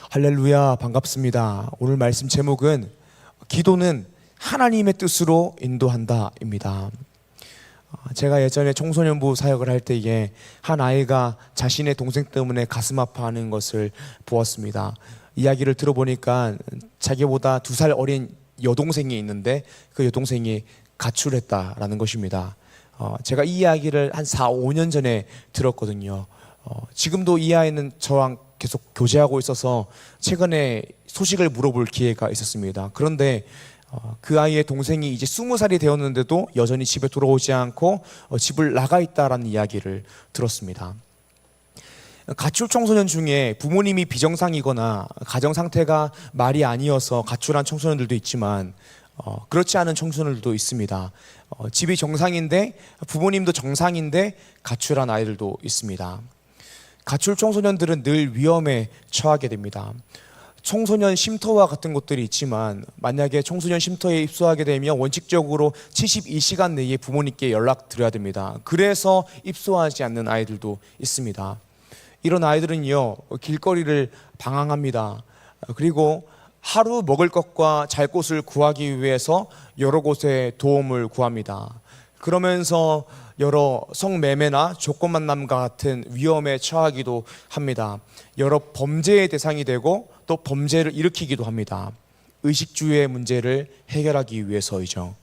할렐루야, 반갑습니다. 오늘 말씀 제목은 기도는 하나님의 뜻으로 인도한다입니다. 제가 예전에 청소년부 사역을 할 때에 한 아이가 자신의 동생 때문에 가슴 아파하는 것을 보았습니다. 이야기를 들어보니까 자기보다 2살 어린 여동생이 있는데 그 여동생이 가출했다라는 것입니다. 제가 이 이야기를 한 4, 5년 전에 들었거든요. 지금도 이 아이는 저랑 계속 교제하고 있어서 최근에 소식을 물어볼 기회가 있었습니다. 그런데 그 아이의 동생이 이제 20살이 되었는데도 여전히 집에 돌아오지 않고 집을 나가 있다라는 이야기를 들었습니다. 가출 청소년 중에 부모님이 비정상이거나 가정 상태가 말이 아니어서 가출한 청소년들도 있지만 그렇지 않은 청소년들도 있습니다. 집이 정상인데 부모님도 정상인데 가출한 아이들도 있습니다. 가출 청소년들은 늘 위험에 처하게 됩니다. 청소년 쉼터와 같은 곳들이 있지만 만약에 청소년 쉼터에 입소하게 되면 원칙적으로 72시간 내에 부모님께 연락드려야 됩니다. 그래서 입소하지 않는 아이들도 있습니다. 이런 아이들은요, 길거리를 방황합니다. 그리고 하루 먹을 것과 잘 곳을 구하기 위해서 여러 곳에 도움을 구합니다. 그러면서 여러 성매매나 조건만남과 같은 위험에 처하기도 합니다. 여러 범죄의 대상이 되고 또 범죄를 일으키기도 합니다. 의식주의 문제를 해결하기 위해서이죠.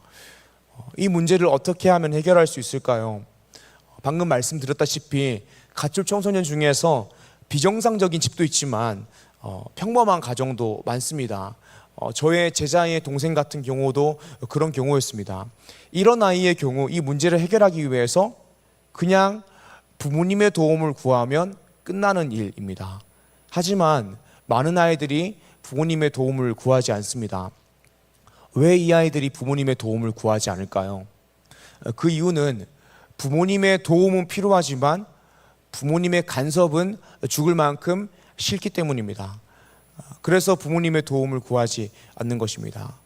이 문제를 어떻게 하면 해결할 수 있을까요? 방금 말씀드렸다시피 가출 청소년 중에서 비정상적인 집도 있지만 평범한 가정도 많습니다. 저의 제자의 동생 같은 경우도 그런 경우였습니다. 이런 아이의 경우 이 문제를 해결하기 위해서 그냥 부모님의 도움을 구하면 끝나는 일입니다. 하지만 많은 아이들이 부모님의 도움을 구하지 않습니다. 왜 이 아이들이 부모님의 도움을 구하지 않을까요? 그 이유는 부모님의 도움은 필요하지만 부모님의 간섭은 죽을 만큼 싫기 때문입니다. 그래서 부모님의 도움을 구하지 않는 것입니다.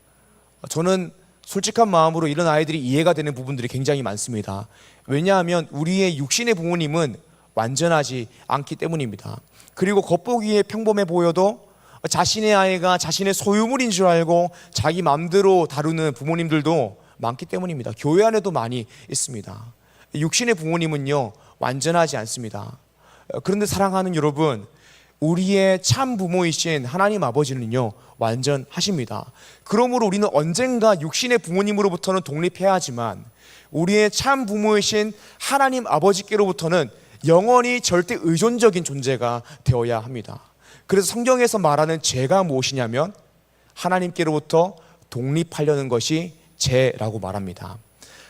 저는 솔직한 마음으로 이런 아이들이 이해가 되는 부분들이 굉장히 많습니다. 왜냐하면 우리의 육신의 부모님은 완전하지 않기 때문입니다. 그리고 겉보기에 평범해 보여도 자신의 아이가 자신의 소유물인 줄 알고 자기 마음대로 다루는 부모님들도 많기 때문입니다. 교회 안에도 많이 있습니다. 육신의 부모님은요, 완전하지 않습니다. 그런데 사랑하는 여러분, 우리의 참 부모이신 하나님 아버지는요, 완전하십니다. 그러므로 우리는 언젠가 육신의 부모님으로부터는 독립해야 하지만 우리의 참 부모이신 하나님 아버지께로부터는 영원히 절대 의존적인 존재가 되어야 합니다. 그래서 성경에서 말하는 죄가 무엇이냐면 하나님께로부터 독립하려는 것이 죄라고 말합니다.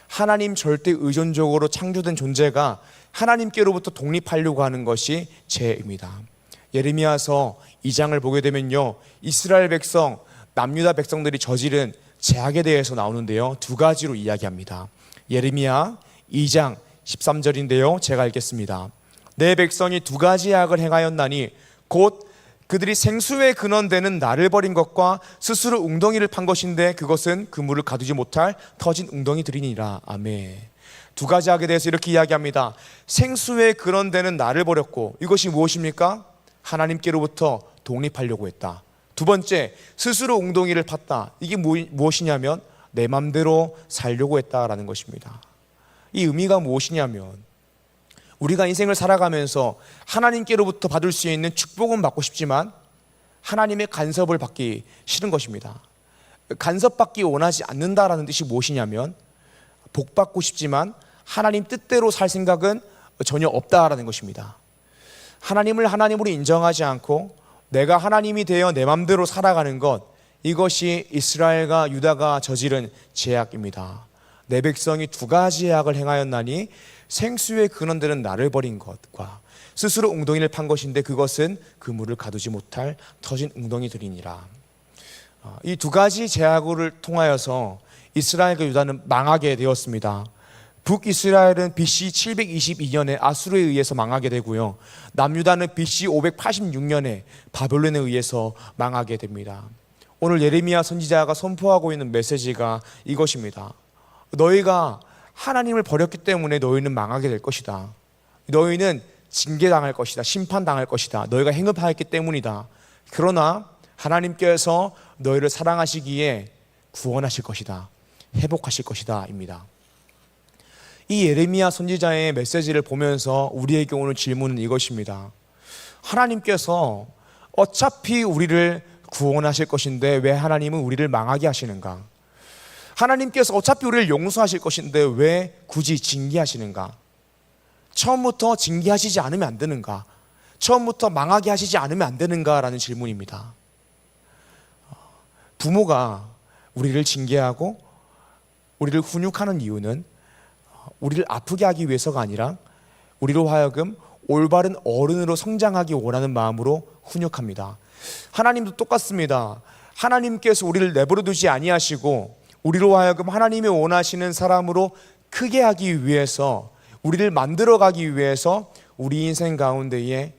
하나님 절대 의존적으로 창조된 존재가 하나님께로부터 독립하려고 하는 것이 죄입니다. 예레미야서 2장을 보게 되면요, 이스라엘 백성, 남유다 백성들이 저지른 죄악에 대해서 나오는데요, 2가지로 이야기합니다. 예레미야 2장 13절인데요, 제가 읽겠습니다. 내 백성이 2가지 악을 행하였나니 곧 그들이 생수의 근원되는 나를 버린 것과 스스로 웅덩이를 판 것인데 그것은 그물을 가두지 못할 터진 웅덩이들이니라. 아멘. 2가지 악에 대해서 이렇게 이야기합니다. 생수의 근원되는 나를 버렸고, 이것이 무엇입니까? 하나님께로부터 독립하려고 했다. 2번째, 스스로 웅덩이를 팠다. 이게 무엇이냐면 내 맘대로 살려고 했다라는 것입니다. 이 의미가 무엇이냐면 우리가 인생을 살아가면서 하나님께로부터 받을 수 있는 축복은 받고 싶지만 하나님의 간섭을 받기 싫은 것입니다. 간섭받기 원하지 않는다라는 뜻이 무엇이냐면 복받고 싶지만 하나님 뜻대로 살 생각은 전혀 없다라는 것입니다. 하나님을 하나님으로 인정하지 않고 내가 하나님이 되어 내 맘대로 살아가는 것, 이것이 이스라엘과 유다가 저지른 죄악입니다. 내 백성이 2가지 악을 행하였나니 생수의 근원되는 나를 버린 것과 스스로 웅덩이를 판 것인데 그것은 그물을 가두지 못할 터진 웅덩이들이니라. 이 2가지 죄악을 통하여서 이스라엘과 유다는 망하게 되었습니다. 북이스라엘은 BC 722년에 아수르에 의해서 망하게 되고요, 남유다는 BC 586년에 바벨론에 의해서 망하게 됩니다. 오늘 예레미야 선지자가 선포하고 있는 메시지가 이것입니다. 너희가 하나님을 버렸기 때문에 너희는 망하게 될 것이다. 너희는 징계당할 것이다. 심판당할 것이다. 너희가 행업하였기 때문이다. 그러나 하나님께서 너희를 사랑하시기에 구원하실 것이다, 회복하실 것이다 입니다. 이 예레미야 선지자의 메시지를 보면서 우리에게 오는 질문은 이것입니다. 하나님께서 어차피 우리를 구원하실 것인데 왜 하나님은 우리를 망하게 하시는가? 하나님께서 어차피 우리를 용서하실 것인데 왜 굳이 징계하시는가? 처음부터 징계하시지 않으면 안 되는가? 처음부터 망하게 하시지 않으면 안 되는가? 라는 질문입니다. 부모가 우리를 징계하고 우리를 훈육하는 이유는 우리를 아프게 하기 위해서가 아니라 우리로 하여금 올바른 어른으로 성장하기 원하는 마음으로 훈육합니다. 하나님도 똑같습니다. 하나님께서 우리를 내버려 두지 아니하시고 우리로 하여금 하나님이 원하시는 사람으로 크게 하기 위해서, 우리를 만들어가기 위해서 우리 인생 가운데에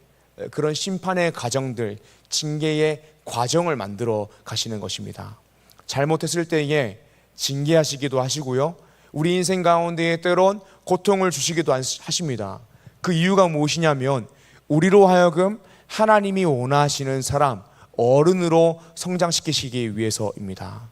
그런 심판의 과정들, 징계의 과정을 만들어 가시는 것입니다. 잘못했을 때에 징계하시기도 하시고요, 우리 인생 가운데에 때론 고통을 주시기도 하십니다. 그 이유가 무엇이냐면 우리로 하여금 하나님이 원하시는 사람, 어른으로 성장시키시기 위해서입니다.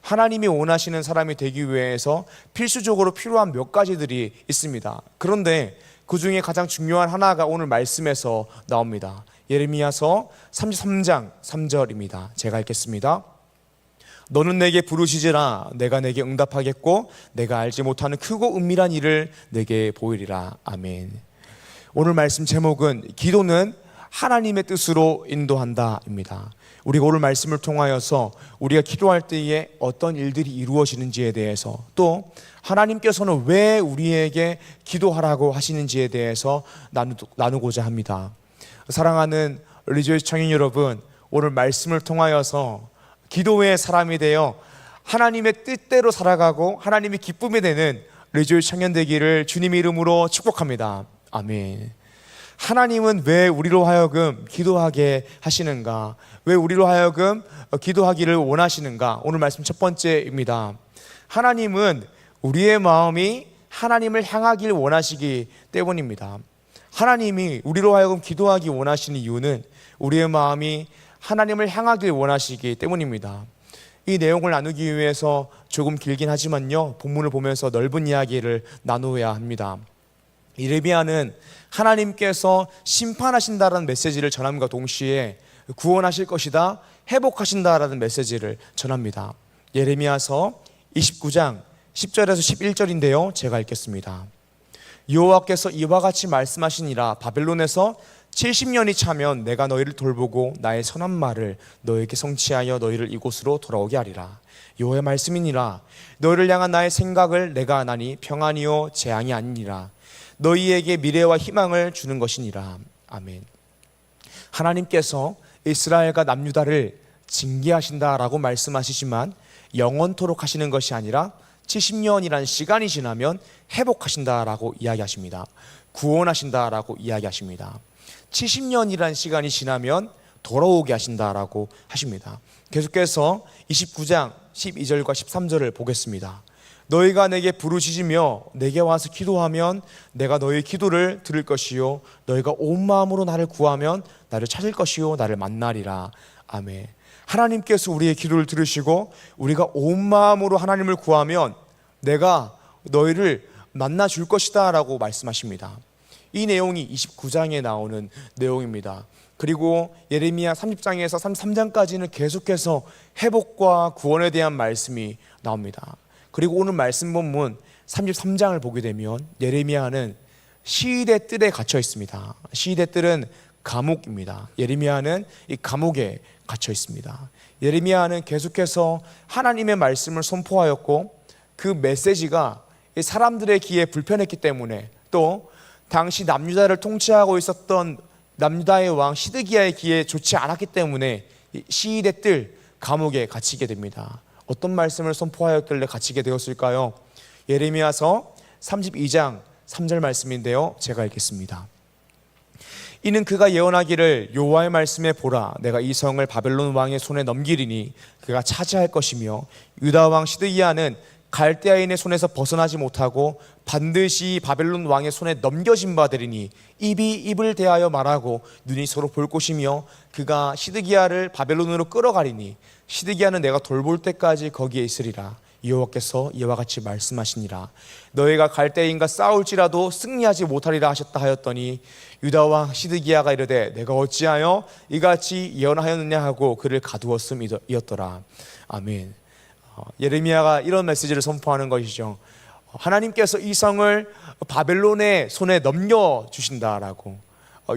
하나님이 원하시는 사람이 되기 위해서 필수적으로 필요한 몇 가지들이 있습니다. 그런데 그 중에 가장 중요한 하나가 오늘 말씀에서 나옵니다. 예레미야서 33장 3절입니다. 제가 읽겠습니다. 너는 내게 부르시지라 내가 내게 응답하겠고 내가 알지 못하는 크고 은밀한 일을 내게 보이리라. 아멘. 오늘 말씀 제목은 기도는 하나님의 뜻으로 인도한다입니다. 우리가 오늘 말씀을 통하여서 우리가 기도할 때에 어떤 일들이 이루어지는지에 대해서, 또 하나님께서는 왜 우리에게 기도하라고 하시는지에 대해서 나누고자 합니다. 사랑하는 리조이스 청년 여러분, 오늘 말씀을 통하여서 기도의 사람이 되어 하나님의 뜻대로 살아가고 하나님이 기쁨이 되는 리조이스 청년 되기를 주님 이름으로 축복합니다. 아멘. 하나님은 왜 우리로 하여금 기도하게 하시는가? 왜 우리로 하여금 기도하기를 원하시는가? 오늘 말씀 첫 번째입니다. 하나님은 우리의 마음이 하나님을 향하길 원하시기 때문입니다. 하나님이 우리로 하여금 기도하기 원하시는 이유는 우리의 마음이 하나님을 향하길 원하시기 때문입니다. 이 내용을 나누기 위해서 조금 길긴 하지만요, 본문을 보면서 넓은 이야기를 나누어야 합니다. 예레미야는 하나님께서 심판하신다라는 메시지를 전함과 동시에 구원하실 것이다, 회복하신다라는 메시지를 전합니다. 예레미야서 29장 10절에서 11절인데요, 제가 읽겠습니다. 여호와께서 이와 같이 말씀하시니라. 바벨론에서 70년이 차면 내가 너희를 돌보고 나의 선한 말을 너에게 성취하여 너희를 이곳으로 돌아오게 하리라. 여호와의 말씀이니라. 너희를 향한 나의 생각을 내가 하나니 평안이요 재앙이 아니니라. 너희에게 미래와 희망을 주는 것이니라. 아멘. 하나님께서 이스라엘과 남유다를 징계하신다라고 말씀하시지만 영원토록 하시는 것이 아니라 70년이라는 시간이 지나면 회복하신다라고 이야기하십니다. 구원하신다라고 이야기하십니다. 70년이라는 시간이 지나면 돌아오게 하신다라고 하십니다. 계속해서 29장 12절과 13절을 보겠습니다. 너희가 내게 부르짖으며 내게 와서 기도하면 내가 너희 기도를 들을 것이요 너희가 온 마음으로 나를 구하면 나를 찾을 것이요 나를 만나리라. 아멘. 하나님께서 우리의 기도를 들으시고 우리가 온 마음으로 하나님을 구하면 내가 너희를 만나 줄 것이다 라고 말씀하십니다. 이 내용이 29장에 나오는 내용입니다. 그리고 예레미야 30장에서 33장까지는 계속해서 회복과 구원에 대한 말씀이 나옵니다. 그리고 오늘 말씀 본문 33장을 보게 되면 예레미야는 시대 뜰에 갇혀 있습니다. 시대 뜰은 감옥입니다. 예레미야는 이 감옥에 갇혀 있습니다. 예레미야는 계속해서 하나님의 말씀을 선포하였고 그 메시지가 사람들의 귀에 불편했기 때문에, 또 당시 남유다를 통치하고 있었던 남유다의 왕 시드기야의 귀에 좋지 않았기 때문에 시대 뜰 감옥에 갇히게 됩니다. 어떤 말씀을 선포하였길래 갇히게 되었을까요? 예레미야서 32장 3절 말씀인데요, 제가 읽겠습니다. 이는 그가 예언하기를 여호와의 말씀에 보라, 내가 이 성을 바벨론 왕의 손에 넘기리니 그가 차지할 것이며 유다 왕 시드기야는 갈대아인의 손에서 벗어나지 못하고 반드시 바벨론 왕의 손에 넘겨진 바 되리니 입이 입을 대하여 말하고 눈이 서로 볼 것이며 그가 시드기야를 바벨론으로 끌어가리니 시드기야는 내가 돌볼 때까지 거기에 있으리라. 여호와께서 이와 같이 말씀하시니라. 너희가 갈대인과 싸울지라도 승리하지 못하리라 하셨다 하였더니 유다 왕 시드기야가 이르되 내가 어찌하여 이같이 예언하였느냐 하고 그를 가두었음이었더라. 아멘. 예레미야가 이런 메시지를 선포하는 것이죠. 하나님께서 이 성을 바벨론의 손에 넘겨주신다라고,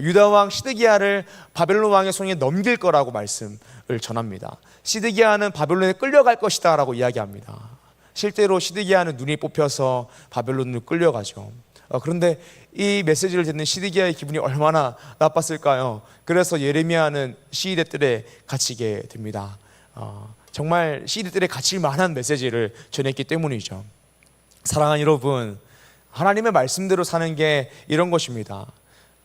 유다 왕 시드기야를 바벨론 왕의 손에 넘길 거라고 말씀을 전합니다. 시드기야는 바벨론에 끌려갈 것이다 라고 이야기합니다. 실제로 시드기야는 눈이 뽑혀서 바벨론으로 끌려가죠. 그런데 이 메시지를 듣는 시드기야의 기분이 얼마나 나빴을까요? 그래서 예레미야는 시위대 뜰에 갇히게 됩니다. 정말 시위대 뜰에 갇힐 만한 메시지를 전했기 때문이죠. 사랑하는 여러분, 하나님의 말씀대로 사는 게 이런 것입니다.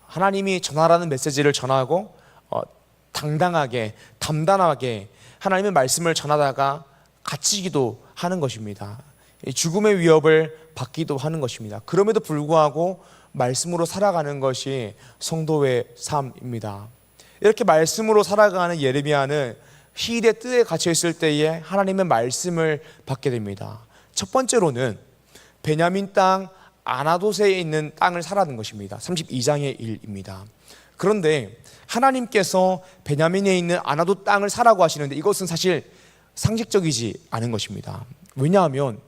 하나님이 전하라는 메시지를 전하고 당당하게 담담하게 하나님의 말씀을 전하다가 갇히기도 하는 것입니다. 죽음의 위협을 받기도 하는 것입니다. 그럼에도 불구하고 말씀으로 살아가는 것이 성도의 삶입니다. 이렇게 말씀으로 살아가는 예레미야는 시위대 뜰에 갇혀 있을 때에 하나님의 말씀을 받게 됩니다. 첫 번째로는 베냐민 땅 아나돗에 있는 땅을 사라는 것입니다. 32장의 1입니다. 그런데 하나님께서 베냐민에 있는 아나돗 땅을 사라고 하시는데 이것은 사실 상식적이지 않은 것입니다. 왜냐하면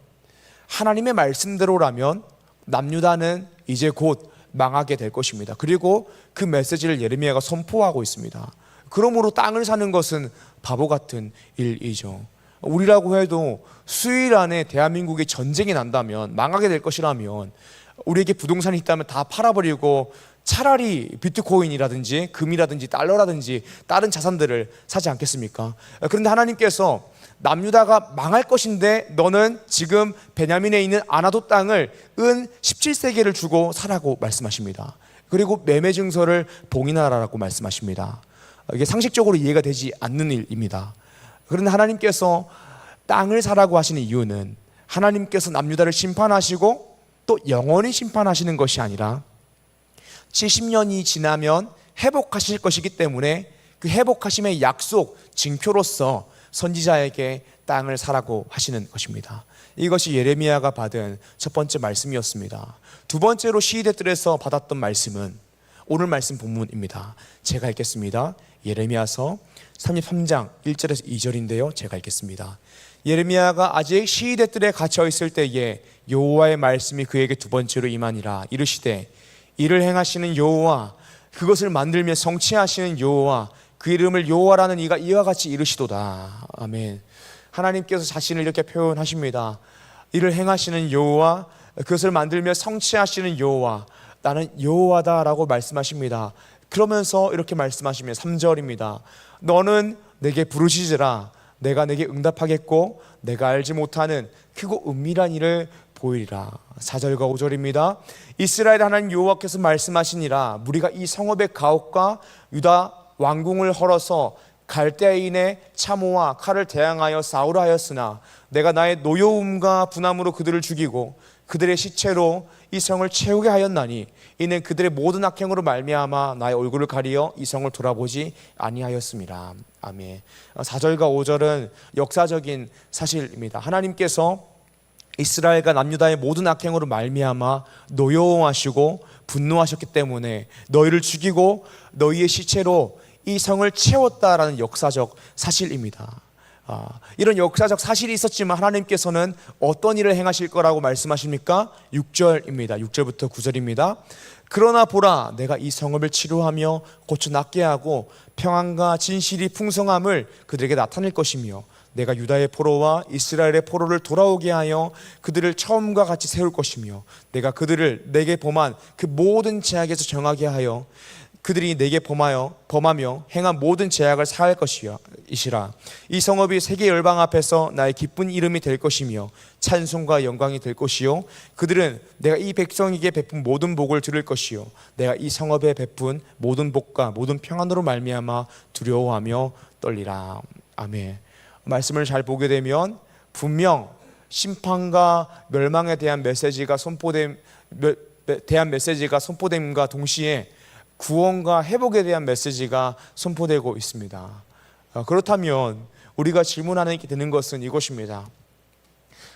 하나님의 말씀대로라면 남유다는 이제 곧 망하게 될 것입니다. 그리고 그 메시지를 예레미야가 선포하고 있습니다. 그러므로 땅을 사는 것은 바보 같은 일이죠. 우리라고 해도 수일 안에 대한민국에 전쟁이 난다면, 망하게 될 것이라면 우리에게 부동산이 있다면 다 팔아버리고 차라리 비트코인이라든지 금이라든지 달러라든지 다른 자산들을 사지 않겠습니까? 그런데 하나님께서 남유다가 망할 것인데 너는 지금 베냐민에 있는 아나돗 땅을 은 17세겔을 주고 사라고 말씀하십니다. 그리고 매매 증서를 봉인하라고 말씀하십니다. 이게 상식적으로 이해가 되지 않는 일입니다. 그런데 하나님께서 땅을 사라고 하시는 이유는 하나님께서 남유다를 심판하시고 또 영원히 심판하시는 것이 아니라 70년이 지나면 회복하실 것이기 때문에 그 회복하심의 약속, 징표로서 선지자에게 땅을 사라고 하시는 것입니다. 이것이 예레미야가 받은 첫 번째 말씀이었습니다. 두 번째로 시위대 뜰에서 받았던 말씀은 오늘 말씀 본문입니다. 제가 읽겠습니다. 예레미야서 33장 1절에서 2절인데요. 제가 읽겠습니다. 예레미야가 아직 시위대 뜰에 갇혀 있을 때에 여호와의 말씀이 그에게 두 번째로 임하니라. 이르시되 이를 행하시는 여호와, 그것을 만들며 성취하시는 여호와, 그 이름을 여호와라는 이가 이와 같이 이르시도다. 아멘. 하나님께서 자신을 이렇게 표현하십니다. 이를 행하시는 여호와, 그것을 만들며 성취하시는 여호와, 나는 여호와다라고 말씀하십니다. 그러면서 이렇게 말씀하시면 3절입니다. 너는 내게 부르시지라. 내가 내게 응답하겠고 내가 알지 못하는 크고 은밀한 일을 보이리라. 4절과 5절입니다. 이스라엘 하나님 여호와께서 말씀하시니라. 무리가 이 성읍의 가옥과 유다 왕궁을 헐어서 갈대아인의 참호와 칼을 대항하여 싸우라 하였으나 내가 나의 노여움과 분함으로 그들을 죽이고 그들의 시체로 이 성을 채우게 하였나니 이는 그들의 모든 악행으로 말미암아 나의 얼굴을 가리어 이 성을 돌아보지 아니하였음이라. 아멘. 4절과 5절은 역사적인 사실입니다. 하나님께서 이스라엘과 남유다의 모든 악행으로 말미암아 노여워하시고 분노하셨기 때문에 너희를 죽이고 너희의 시체로 이 성을 채웠다라는 역사적 사실입니다. 이런 역사적 사실이 있었지만 하나님께서는 어떤 일을 행하실 거라고 말씀하십니까? 6절입니다. 6절부터 9절입니다. 그러나 보라, 내가 이 성읍을 치료하며 고쳐 낫게 하고 평안과 진실이 풍성함을 그들에게 나타낼 것이며 내가 유다의 포로와 이스라엘의 포로를 돌아오게 하여 그들을 처음과 같이 세울 것이며 내가 그들을 내게 범한 그 모든 죄악에서 정하게 하여 그들이 내게 범하며 행한 모든 죄악을 사할 것이시라. 이 성읍이 세계 열방 앞에서 나의 기쁜 이름이 될 것이며 찬송과 영광이 될 것이요 그들은 내가 이 백성에게 베푼 모든 복을 들을 것이요 내가 이 성읍에 베푼 모든 복과 모든 평안으로 말미암아 두려워하며 떨리라. 아멘. 말씀을 잘 보게 되면 분명 심판과 멸망에 대한 메시지가 선포됨과 동시에 구원과 회복에 대한 메시지가 선포되고 있습니다. 그렇다면 우리가 질문하는 게 되는 것은 이것입니다.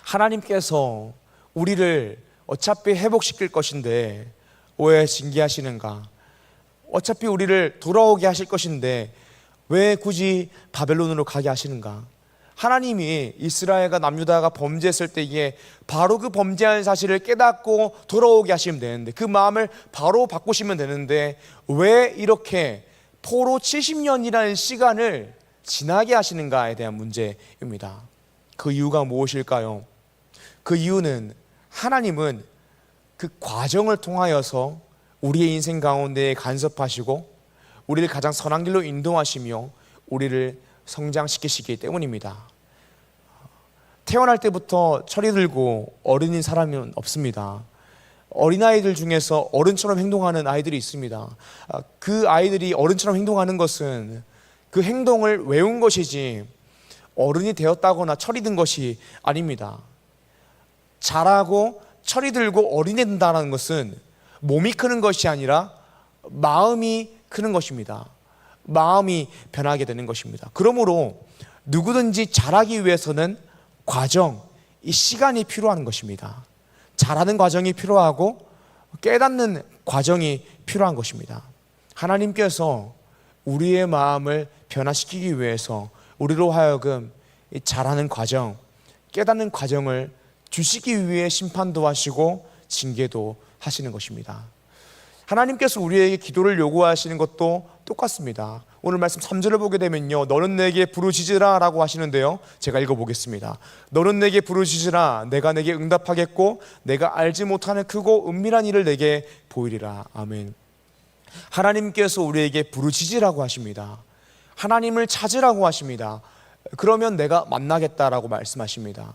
하나님께서 우리를 어차피 회복시킬 것인데 왜 징계하시는가? 어차피 우리를 돌아오게 하실 것인데 왜 굳이 바벨론으로 가게 하시는가? 하나님이 이스라엘과 남유다가 범죄했을 때에 바로 그 범죄한 사실을 깨닫고 돌아오게 하시면 되는데, 그 마음을 바로 바꾸시면 되는데 왜 이렇게 포로 70년이라는 시간을 지나게 하시는가에 대한 문제입니다. 그 이유가 무엇일까요? 그 이유는 하나님은 그 과정을 통하여서 우리의 인생 가운데 간섭하시고 우리를 가장 선한 길로 인도하시며 우리를 성장시키시기 때문입니다. 태어날 때부터 철이 들고 어른인 사람은 없습니다. 어린아이들 중에서 어른처럼 행동하는 아이들이 있습니다. 그 아이들이 어른처럼 행동하는 것은 그 행동을 외운 것이지 어른이 되었다거나 철이 든 것이 아닙니다. 자라고 철이 들고 어린이 된다는 것은 몸이 크는 것이 아니라 마음이 크는 것입니다. 마음이 변하게 되는 것입니다. 그러므로 누구든지 자라기 위해서는 과정, 이 시간이 필요한 것입니다. 자라는 과정이 필요하고 깨닫는 과정이 필요한 것입니다. 하나님께서 우리의 마음을 변화시키기 위해서 우리로 하여금 이 자라는 과정, 깨닫는 과정을 주시기 위해 심판도 하시고 징계도 하시는 것입니다. 하나님께서 우리에게 기도를 요구하시는 것도 똑같습니다. 오늘 말씀 3절을 보게 되면요, 너는 내게 부르짖으라 라고 하시는데요, 제가 읽어보겠습니다. 너는 내게 부르짖으라. 내가 내게 응답하겠고 내가 알지 못하는 크고 은밀한 일을 내게 보이리라. 아멘. 하나님께서 우리에게 부르짖으라고 하십니다. 하나님을 찾으라고 하십니다. 그러면 내가 만나겠다라고 말씀하십니다.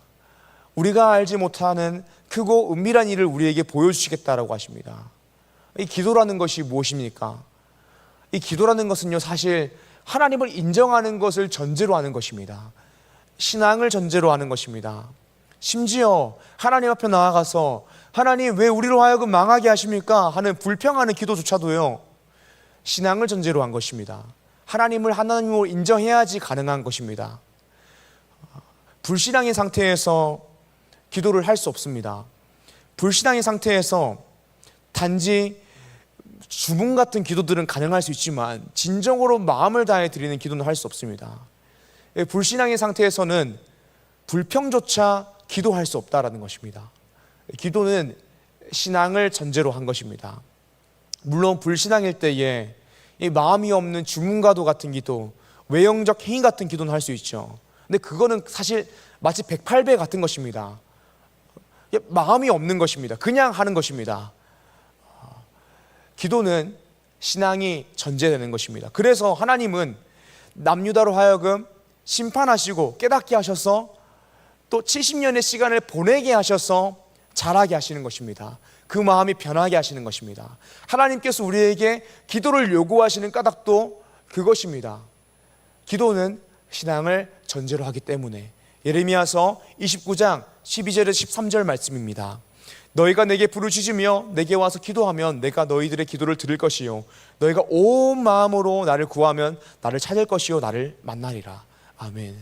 우리가 알지 못하는 크고 은밀한 일을 우리에게 보여주시겠다라고 하십니다. 이 기도라는 것이 무엇입니까? 이 기도라는 것은요, 사실 하나님을 인정하는 것을 전제로 하는 것입니다. 신앙을 전제로 하는 것입니다. 심지어 하나님 앞에 나아가서 하나님 왜 우리로 하여금 망하게 하십니까? 하는 불평하는 기도조차도요, 신앙을 전제로 한 것입니다. 하나님을 하나님으로 인정해야지 가능한 것입니다. 불신앙의 상태에서 기도를 할 수 없습니다. 불신앙의 상태에서 단지 주문 같은 기도들은 가능할 수 있지만 진정으로 마음을 다해 드리는 기도는 할 수 없습니다. 불신앙의 상태에서는 불평조차 기도할 수 없다라는 것입니다. 기도는 신앙을 전제로 한 것입니다. 물론 불신앙일 때에 이 마음이 없는 주문과도 같은 기도, 외형적 행위 같은 기도는 할 수 있죠. 근데 그거는 사실 마치 108배 같은 것입니다. 마음이 없는 것입니다. 그냥 하는 것입니다. 기도는 신앙이 전제되는 것입니다. 그래서 하나님은 남유다로 하여금 심판하시고 깨닫게 하셔서 또 70년의 시간을 보내게 하셔서 자라게 하시는 것입니다. 그 마음이 변하게 하시는 것입니다. 하나님께서 우리에게 기도를 요구하시는 까닭도 그것입니다. 기도는 신앙을 전제로 하기 때문에. 예레미야서 29장 12절에서 13절 말씀입니다. 너희가 내게 부르짖으며 내게 와서 기도하면 내가 너희들의 기도를 들을 것이요 너희가 온 마음으로 나를 구하면 나를 찾을 것이요 나를 만나리라. 아멘.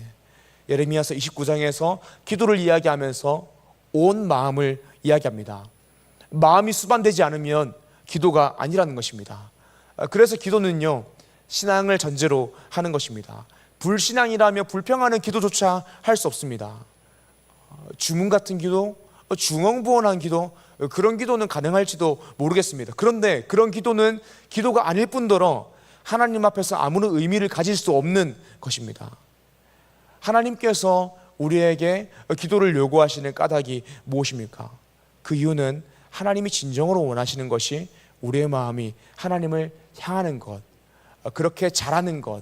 예레미야서 29장에서 기도를 이야기하면서 온 마음을 이야기합니다. 마음이 수반되지 않으면 기도가 아니라는 것입니다. 그래서 기도는요, 신앙을 전제로 하는 것입니다. 불신앙이라며 불평하는 기도조차 할 수 없습니다. 주문 같은 기도, 중언부언한 기도, 그런 기도는 가능할지도 모르겠습니다. 그런데 그런 기도는 기도가 아닐 뿐더러 하나님 앞에서 아무런 의미를 가질 수 없는 것입니다. 하나님께서 우리에게 기도를 요구하시는 까닭이 무엇입니까? 그 이유는 하나님이 진정으로 원하시는 것이 우리의 마음이 하나님을 향하는 것, 그렇게 자라는 것,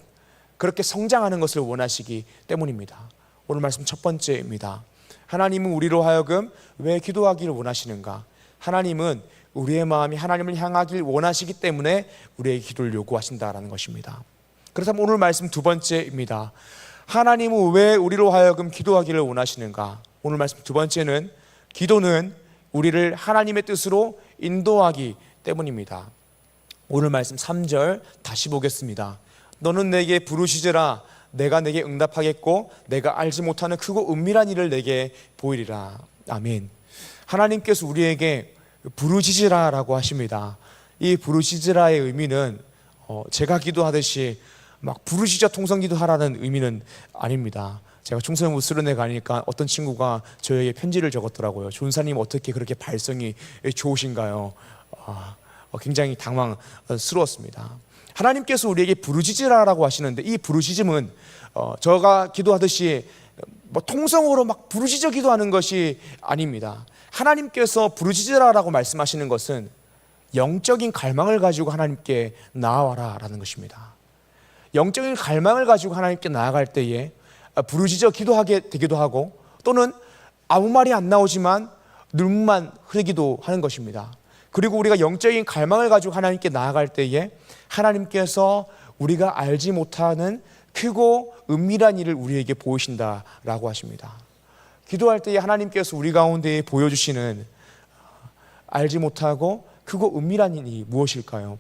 그렇게 성장하는 것을 원하시기 때문입니다. 오늘 말씀 첫 번째입니다. 하나님은 우리로 하여금 왜 기도하기를 원하시는가? 하나님은 우리의 마음이 하나님을 향하길 원하시기 때문에 우리에게 기도를 요구하신다라는 것입니다. 그렇다면 오늘 말씀 두 번째입니다. 하나님은 왜 우리로 하여금 기도하기를 원하시는가? 오늘 말씀 두 번째는 기도는 우리를 하나님의 뜻으로 인도하기 때문입니다. 오늘 말씀 3절 다시 보겠습니다. 너는 내게 부르시지라. 내가 내게 응답하겠고 내가 알지 못하는 크고 은밀한 일을 내게 보이리라. 아멘. 하나님께서 우리에게 부르시지라라고 하십니다. 이 부르시지라의 의미는 제가 기도하듯이 막 부르시자 통성기도 하라는 의미는 아닙니다. 제가 총선연구 수련회 가니까 어떤 친구가 저에게 편지를 적었더라고요. 존사님 어떻게 그렇게 발성이 좋으신가요? 굉장히 당황스러웠습니다. 하나님께서 우리에게 부르시지라라고 하시는데, 이 부르시즘은 저가 기도하듯이 뭐 통성으로 막 부르시져 기도하는 것이 아닙니다. 하나님께서 부르시지라라고 말씀하시는 것은 영적인 갈망을 가지고 하나님께 나아와라 라는 것입니다. 영적인 갈망을 가지고 하나님께 나아갈 때에 부르시져 기도하게 되기도 하고, 또는 아무 말이 안 나오지만 눈만 흐리기도 하는 것입니다. 그리고 우리가 영적인 갈망을 가지고 하나님께 나아갈 때에 하나님께서 우리가 알지 못하는 크고 은밀한 일을 우리에게 보이신다라고 하십니다. 기도할 때에 하나님께서 우리 가운데 보여주시는 알지 못하고 크고 은밀한 일이 무엇일까요?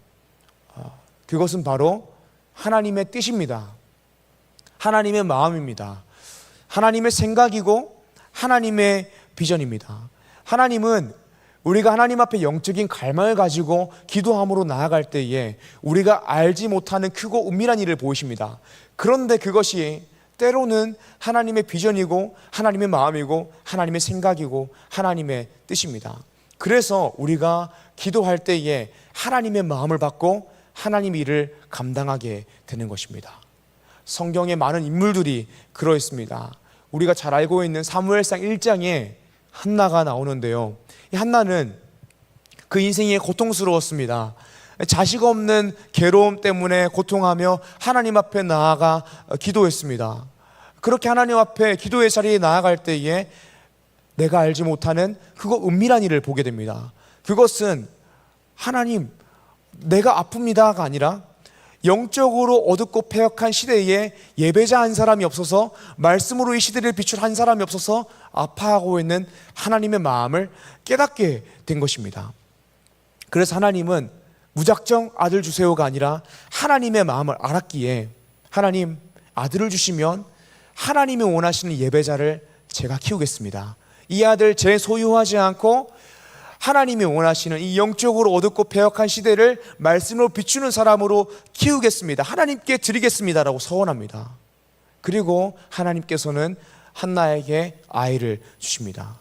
그것은 바로 하나님의 뜻입니다. 하나님의 마음입니다. 하나님의 생각이고 하나님의 비전입니다. 하나님은 우리가 하나님 앞에 영적인 갈망을 가지고 기도함으로 나아갈 때에 우리가 알지 못하는 크고 은밀한 일을 보이십니다. 그런데 그것이 때로는 하나님의 비전이고 하나님의 마음이고 하나님의 생각이고 하나님의 뜻입니다. 그래서 우리가 기도할 때에 하나님의 마음을 받고 하나님의 일을 감당하게 되는 것입니다. 성경에 많은 인물들이 그러했습니다. 우리가 잘 알고 있는 사무엘상 1장에 한나가 나오는데요, 이 한나는 그 인생이 고통스러웠습니다. 자식 없는 괴로움 때문에 고통하며 하나님 앞에 나아가 기도했습니다. 그렇게 하나님 앞에 기도의 자리에 나아갈 때에 내가 알지 못하는 그거 은밀한 일을 보게 됩니다. 그것은 하나님, 내가 아픕니다가 아니라 영적으로 어둡고 패역한 시대에 예배자 한 사람이 없어서, 말씀으로 이 시대를 비출 한 사람이 없어서 아파하고 있는 하나님의 마음을 깨닫게 된 것입니다. 그래서 하나님은 무작정 아들 주세요가 아니라 하나님의 마음을 알았기에, 하나님, 아들을 주시면 하나님이 원하시는 예배자를 제가 키우겠습니다. 이 아들 제 소유하지 않고 하나님이 원하시는 이 영적으로 어둡고 패역한 시대를 말씀으로 비추는 사람으로 키우겠습니다. 하나님께 드리겠습니다라고 서원합니다. 그리고 하나님께서는 한나에게 아이를 주십니다.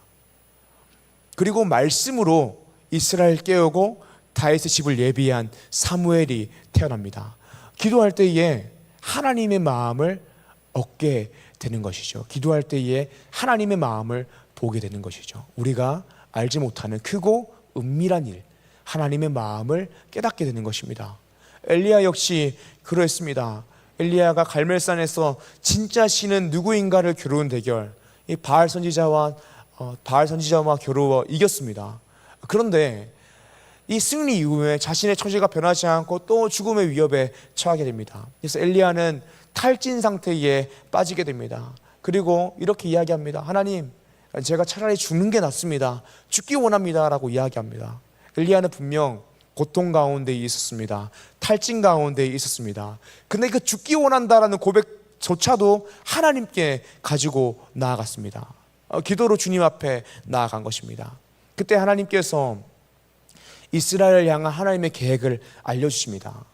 그리고 말씀으로 이스라엘 깨우고 다윗의 집을 예비한 사무엘이 태어납니다. 기도할 때에 하나님의 마음을 얻게 되는 것이죠. 기도할 때에 하나님의 마음을 보게 되는 것이죠. 우리가 알지 못하는 크고 은밀한 일, 하나님의 마음을 깨닫게 되는 것입니다. 엘리야 역시 그러했습니다. 엘리야가 갈멜산에서 진짜 신은 누구인가를 겨루는 대결, 이 바알 선지자와 겨루어 이겼습니다. 그런데 이 승리 이후에 자신의 처지가 변하지 않고 또 죽음의 위협에 처하게 됩니다. 그래서 엘리야는 탈진 상태에 빠지게 됩니다. 그리고 이렇게 이야기합니다. 하나님, 제가 차라리 죽는 게 낫습니다. 죽기 원합니다 라고 이야기합니다. 엘리야는 분명 고통 가운데 있었습니다. 탈진 가운데 있었습니다. 근데 그 죽기 원한다라는 고백조차도 하나님께 가지고 나아갔습니다. 기도로 주님 앞에 나아간 것입니다. 그때 하나님께서 이스라엘을 향한 하나님의 계획을 알려주십니다.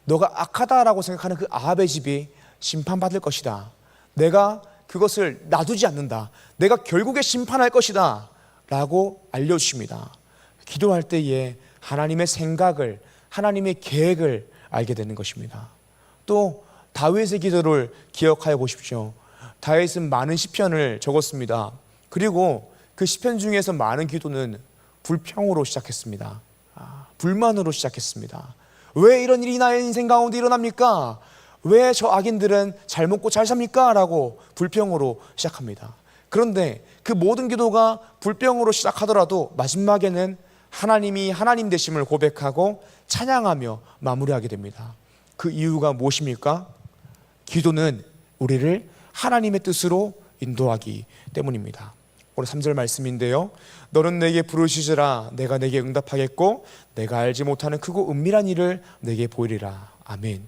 너가 악하다라고 생각하는 그 아합의 집이 심판받을 것이다. 내가 그것을 놔두지 않는다. 내가 결국에 심판할 것이다 라고 알려주십니다. 기도할 때에 하나님의 생각을, 하나님의 계획을 알게 되는 것입니다. 또 다윗의 기도를 기억하여 보십시오. 다윗은 많은 시편을 적었습니다. 그리고 그 시편 중에서 많은 기도는 불평으로 시작했습니다. 불만으로 시작했습니다. 왜 이런 일이 나의 인생 가운데 일어납니까? 왜 저 악인들은 잘 먹고 잘 삽니까? 라고 불평으로 시작합니다. 그런데 그 모든 기도가 불평으로 시작하더라도 마지막에는 하나님이 하나님 되심을 고백하고 찬양하며 마무리하게 됩니다. 그 이유가 무엇입니까? 기도는 우리를 하나님의 뜻으로 인도하기 때문입니다. 오늘 3절 말씀인데요. 너는 내게 부르시리라. 내가 내게 응답하겠고 내가 알지 못하는 크고 은밀한 일을 내게 보이리라. 아멘.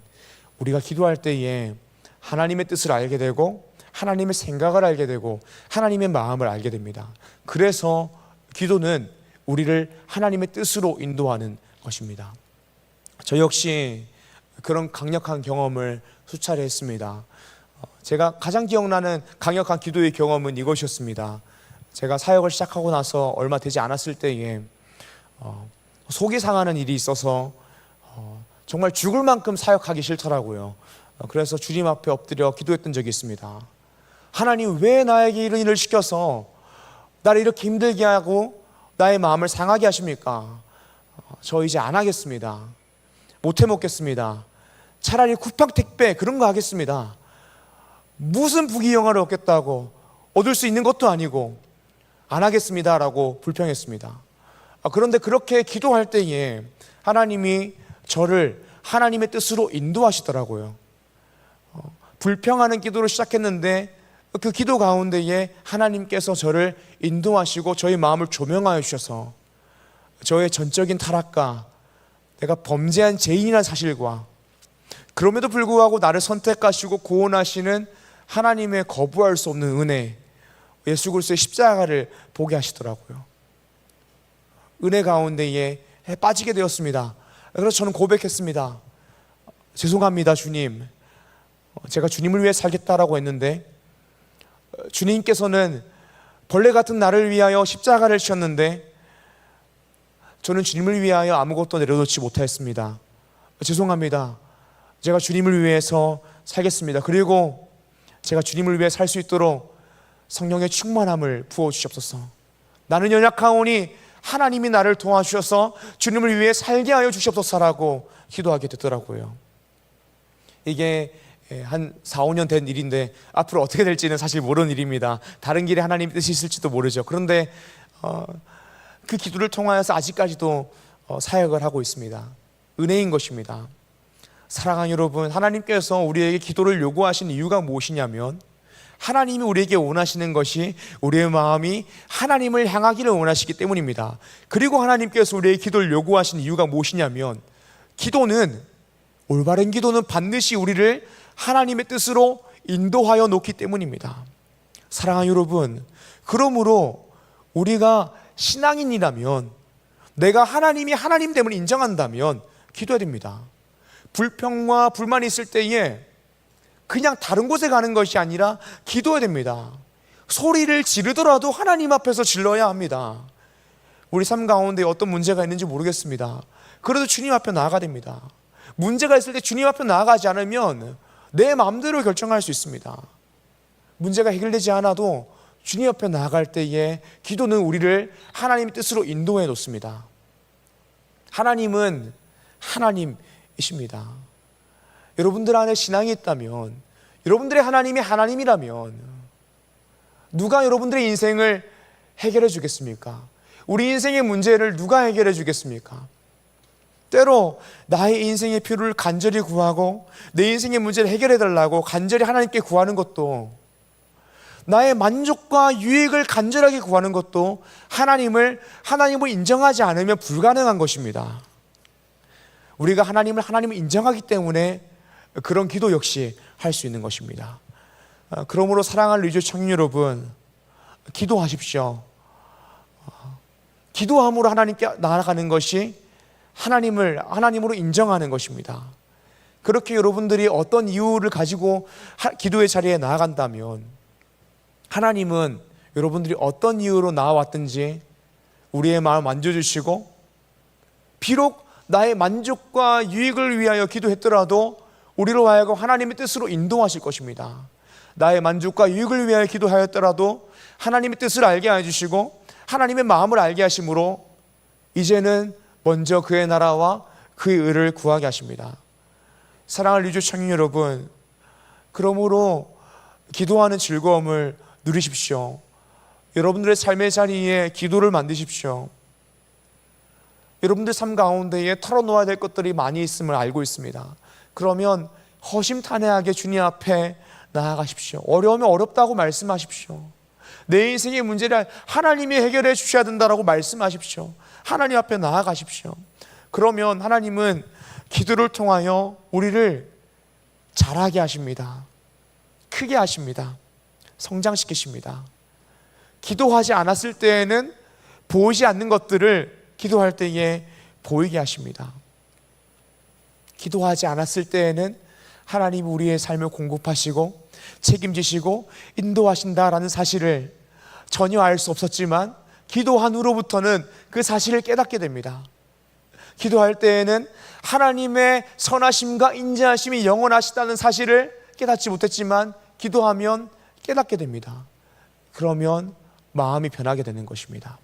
우리가 기도할 때에 하나님의 뜻을 알게 되고 하나님의 생각을 알게 되고 하나님의 마음을 알게 됩니다. 그래서 기도는 우리를 하나님의 뜻으로 인도하는 것입니다. 저 역시 그런 강력한 경험을 수차례 했습니다. 제가 가장 기억나는 강력한 기도의 경험은 이것이었습니다. 제가 사역을 시작하고 나서 얼마 되지 않았을 때에 속이 상하는 일이 있어서 정말 죽을 만큼 사역하기 싫더라고요. 그래서 주님 앞에 엎드려 기도했던 적이 있습니다. 하나님, 왜 나에게 이런 일을 시켜서 나를 이렇게 힘들게 하고 나의 마음을 상하게 하십니까? 저 이제 안 하겠습니다. 못 해먹겠습니다. 차라리 쿠팡 택배 그런 거 하겠습니다. 무슨 부귀영화를 얻겠다고, 얻을 수 있는 것도 아니고 안 하겠습니다 라고 불평했습니다. 그런데 그렇게 기도할 때에 하나님이 저를 하나님의 뜻으로 인도하시더라고요. 불평하는 기도로 시작했는데 그 기도 가운데에 하나님께서 저를 인도하시고 저의 마음을 조명하여 주셔서 저의 전적인 타락과 내가 범죄한 죄인이라는 사실과 그럼에도 불구하고 나를 선택하시고 구원하시는 하나님의 거부할 수 없는 은혜, 예수 그리스도의 십자가를 보게 하시더라고요. 은혜 가운데에 빠지게 되었습니다. 그래서 저는 고백했습니다. 죄송합니다, 주님. 제가 주님을 위해 살겠다라고 했는데 주님께서는 벌레 같은 나를 위하여 십자가를 지셨는데 저는 주님을 위하여 아무것도 내려놓지 못하였습니다. 죄송합니다. 제가 주님을 위해서 살겠습니다. 그리고 제가 주님을 위해 살 수 있도록 성령의 충만함을 부어주시옵소서. 나는 연약하오니 하나님이 나를 도와주셔서 주님을 위해 살게 하여 주시옵소서라고 기도하게 되더라고요. 이게 한 4, 5년 된 일인데 앞으로 어떻게 될지는 사실 모르는 일입니다. 다른 길에 하나님 뜻이 있을지도 모르죠. 그런데 그 기도를 통하여서 아직까지도 사역을 하고 있습니다. 은혜인 것입니다. 사랑하는 여러분, 하나님께서 우리에게 기도를 요구하신 이유가 무엇이냐면 하나님이 우리에게 원하시는 것이 우리의 마음이 하나님을 향하기를 원하시기 때문입니다. 그리고 하나님께서 우리에게 기도를 요구하신 이유가 무엇이냐면 올바른 기도는 반드시 우리를 하나님의 뜻으로 인도하여 놓기 때문입니다. 사랑하는 여러분, 그러므로 우리가 신앙인이라면 내가 하나님이 하나님됨을 인정한다면 기도해야 됩니다. 불평과 불만이 있을 때에 그냥 다른 곳에 가는 것이 아니라 기도해야 됩니다. 소리를 지르더라도 하나님 앞에서 질러야 합니다. 우리 삶 가운데 어떤 문제가 있는지 모르겠습니다. 그래도 주님 앞에 나아가야 됩니다. 문제가 있을 때 주님 앞에 나아가지 않으면 내 마음대로 결정할 수 있습니다. 문제가 해결되지 않아도 주님 앞에 나아갈 때에 기도는 우리를 하나님의 뜻으로 인도해 놓습니다. 하나님은 하나님이십니다. 여러분들 안에 신앙이 있다면, 여러분들의 하나님이 하나님이라면 누가 여러분들의 인생을 해결해 주겠습니까? 우리 인생의 문제를 누가 해결해 주겠습니까? 때로 나의 인생의 필요를 간절히 구하고 내 인생의 문제를 해결해 달라고 간절히 하나님께 구하는 것도, 나의 만족과 유익을 간절하게 구하는 것도 하나님을 인정하지 않으면 불가능한 것입니다. 우리가 하나님을 인정하기 때문에 그런 기도 역시 할 수 있는 것입니다. 그러므로 사랑하는 리조 청년 여러분, 기도하십시오. 기도함으로 하나님께 나아가는 것이 하나님으로 인정하는 것입니다. 그렇게 여러분들이 어떤 이유를 가지고 기도의 자리에 나아간다면 하나님은 여러분들이 어떤 이유로 나아왔든지 우리의 마음 만져주시고, 비록 나의 만족과 유익을 위하여 기도했더라도 우리로 하여금 하나님의 뜻으로 인도하실 것입니다. 나의 만족과 유익을 위하여 기도하였더라도 하나님의 뜻을 알게 해주시고 하나님의 마음을 알게 하심으로 이제는 먼저 그의 나라와 그의 의를 구하게 하십니다. 사랑하는 리조 청년 여러분, 그러므로 기도하는 즐거움을 누리십시오. 여러분들의 삶의 자리에 기도를 만드십시오. 여러분들 삶 가운데에 털어놓아야 될 것들이 많이 있음을 알고 있습니다. 그러면 허심탄회하게 주님 앞에 나아가십시오. 어려우면 어렵다고 말씀하십시오. 내 인생의 문제를 하나님이 해결해 주셔야 된다라고 말씀하십시오. 하나님 앞에 나아가십시오. 그러면 하나님은 기도를 통하여 우리를 자라게 하십니다. 크게 하십니다. 성장시키십니다. 기도하지 않았을 때에는 보이지 않는 것들을 기도할 때에 보이게 하십니다. 기도하지 않았을 때에는 하나님 우리의 삶을 공급하시고 책임지시고 인도하신다라는 사실을 전혀 알 수 없었지만 기도한 후로부터는 그 사실을 깨닫게 됩니다. 기도할 때에는 하나님의 선하심과 인자하심이 영원하시다는 사실을 깨닫지 못했지만 기도하면 깨닫게 됩니다. 그러면 마음이 변하게 되는 것입니다.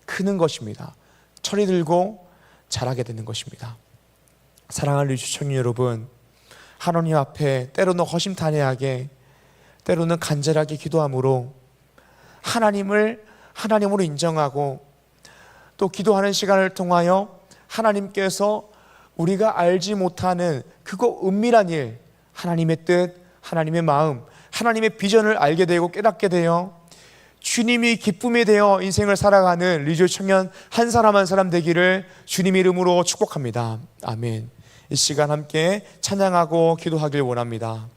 크는 것입니다. 철이 들고 자라게 되는 것입니다. 사랑하는 시청자 여러분, 하나님 앞에 때로는 허심탄회하게, 때로는 간절하게 기도함으로 하나님을 하나님으로 인정하고 또 기도하는 시간을 통하여 하나님께서 우리가 알지 못하는 그거 은밀한 일, 하나님의 뜻, 하나님의 마음, 하나님의 비전을 알게 되고 깨닫게 되어 주님이 기쁨이 되어 인생을 살아가는 리조 청년 한 사람 한 사람 되기를 주님 이름으로 축복합니다. 아멘. 이 시간 함께 찬양하고 기도하길 원합니다.